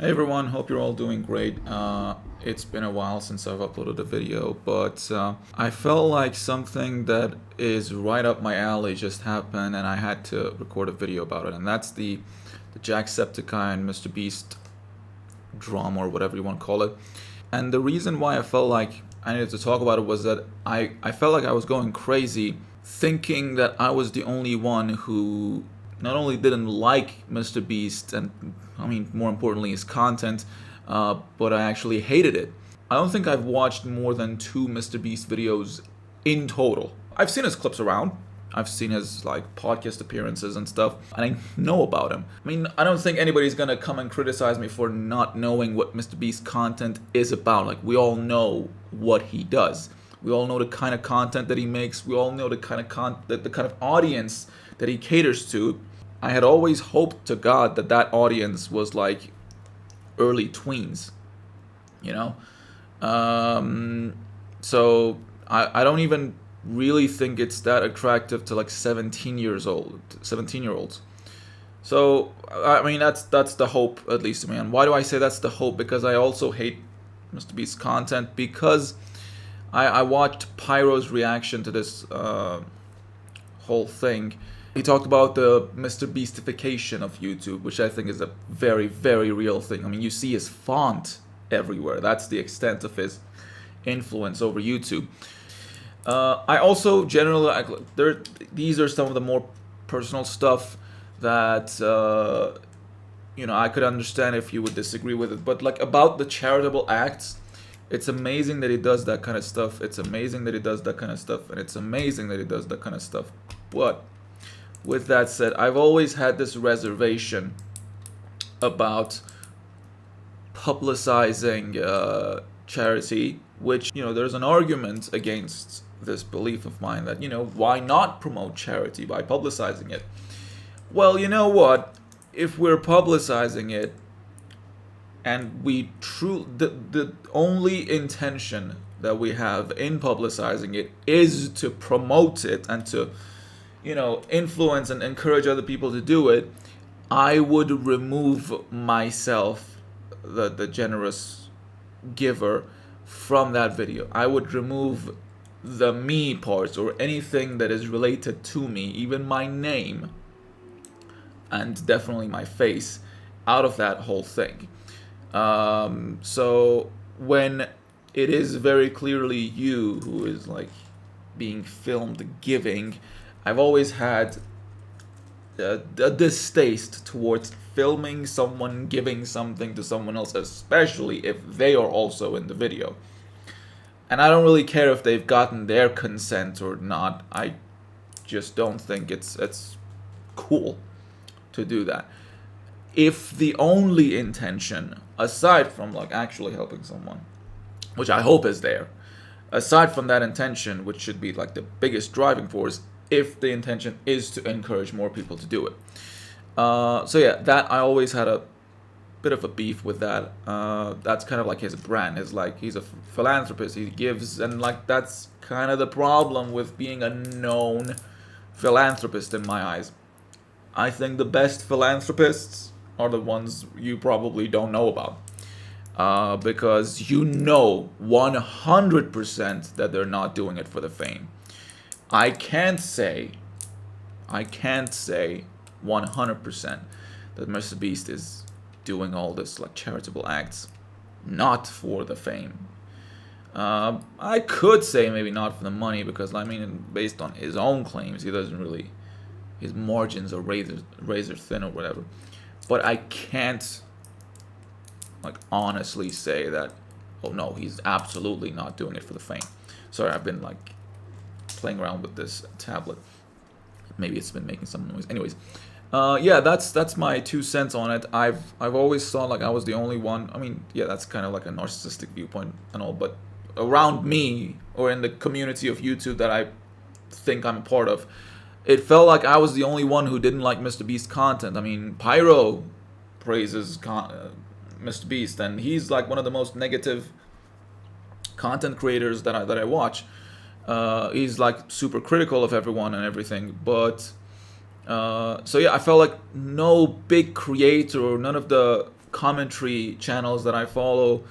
Hey everyone, hope you're all doing great. It's been a while since I've uploaded a video, but I felt like something that is right up my alley just happened, and I had to record a video about it. And that's the Jacksepticeye Mr. Beast drama, or whatever you want to call it. And the reason why I felt like I needed to talk about it was that I felt like I was going crazy thinking that I was the only one who not only didn't like Mr. Beast and, I mean, more importantly, his content, but I actually hated it. I don't think I've watched more than two Mr. Beast videos in total. I've seen his clips around. I've seen his like podcast appearances and stuff, and I know about him. I mean, I don't think anybody's gonna come and criticize me for not knowing what Mr. Beast's content is about. Like, we all know what he does. We all know the kind of content that he makes. We all know the kind of the kind of audience that he caters to. I had always hoped to God that that audience was like early tweens, you know. So I don't even really think it's that attractive to like 17 year olds. So I mean that's the hope, at least, man. Why do I say that's the hope? Because I also hate Mr. Beast's content, because I watched Pyro's reaction to this whole thing. He talked about the Mr. Beastification of YouTube, which I think is a very, very real thing. I mean, you see his font everywhere. That's the extent of his influence over YouTube. I also generally these are some of the more personal stuff that I could understand if you would disagree with it. But like about the charitable acts, it's amazing that he does that kind of stuff. It's amazing that he does that kind of stuff, and it's amazing that he does that kind of stuff. But with that said, I've always had this reservation about publicizing charity, which, there's an argument against this belief of mine that, why not promote charity by publicizing it? Well, you know what? If we're publicizing it, and the only intention that we have in publicizing it is to promote it and to influence and encourage other people to do it, I would remove myself, the generous giver, from that video. I would remove the me parts or anything that is related to me, even my name, and definitely my face, out of that whole thing. So when it is very clearly you who is like being filmed giving, I've always had a distaste towards filming someone giving something to someone else, especially if they are also in the video. And I don't really care if they've gotten their consent or not. I just don't think it's cool to do that. If the only intention, aside from like actually helping someone, which I hope is there, aside from that intention, which should be like the biggest driving force, if the intention is to encourage more people to do it. So yeah, that I always had a bit of a beef with that. That's kind of like his brand. He's a philanthropist. He gives, and like that's kind of the problem with being a known philanthropist in my eyes. I think the best philanthropists are the ones you probably don't know about. Because 100% that they're not doing it for the fame. I can't say 100% that Mr. Beast is doing all this like charitable acts not for the fame. I could say maybe not for the money, because I mean, based on his own claims, he doesn't really, his margins are razor thin or whatever. But I can't like honestly say that, oh no, he's absolutely not doing it for the fame. Sorry, I've been like playing around with this tablet. Maybe it's been making some noise. Anyways, yeah, that's my 2 cents on it. I've always thought like I was the only one. I mean, yeah, that's kind of like a narcissistic viewpoint and all, but around me or in the community of YouTube that I think I'm a part of, it felt like I was the only one who didn't like Mr. Beast content. I mean, Pyro praises Mr. Beast, and he's like one of the most negative content creators that I watch. He's like super critical of everyone and everything, but so yeah, I felt like no big creator or none of the commentary channels that I follow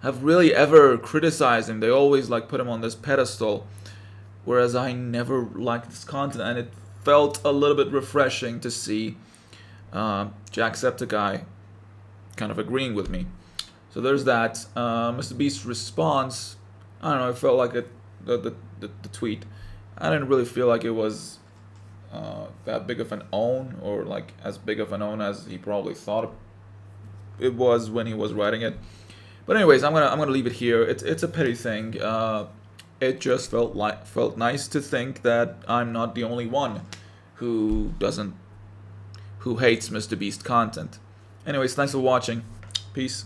have really ever criticized him. They always like put him on this pedestal, whereas I never liked this content, and it felt a little bit refreshing to see Jacksepticeye kind of agreeing with me. So there's that. Mr. Beast's response, I don't know, it felt like the tweet. I didn't really feel like it was that big of an own, or like as big of an own as he probably thought it was when he was writing it. But anyways, I'm gonna leave it here. It's a petty thing. It just felt nice to think that I'm not the only one who hates Mr. Beast content. Anyways, thanks for watching. Peace.